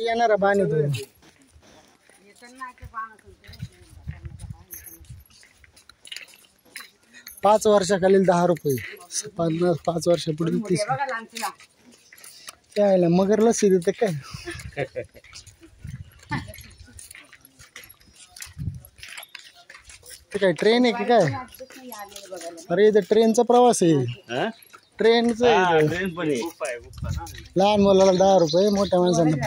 येणार बाण तू 5 वर्षाखालील 10 रुपये 5 वर्षापुढील 30 काय मगर लस्सी देते काय ते काय ट्रेन आहे की काय अरे इथे ट्रेनचा प्रवास आहे ट्रेनचं लहान मुलाला 10 रुपये मोठ्या माणसांना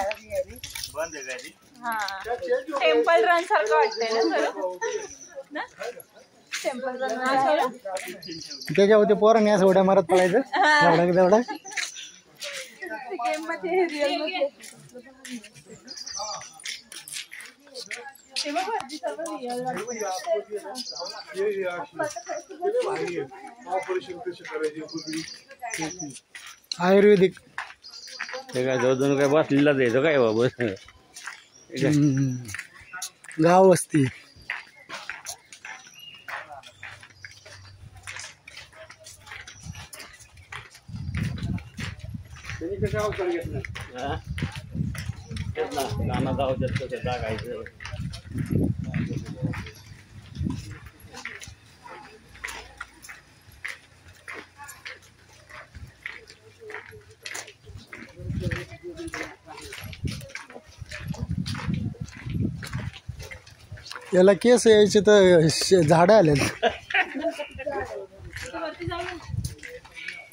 टेम्पल रन सारखं वाटतंय ना टेम्पल रन त्याच्यावरती पोरांनी असं उड्या मारत पडायचं तेवढा गेम मध्ये रिअल मध्ये आयुर्वेदिक ते काय जवळ काय बसलेला द्यायचं काय बाबा गाव वस्ती नाना जाऊ जास्त जागायचं याला केस यायचे तर झाडं आले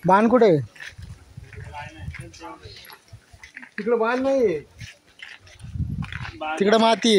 बाण कुठे तिकडं बाण नाही तिकडं माती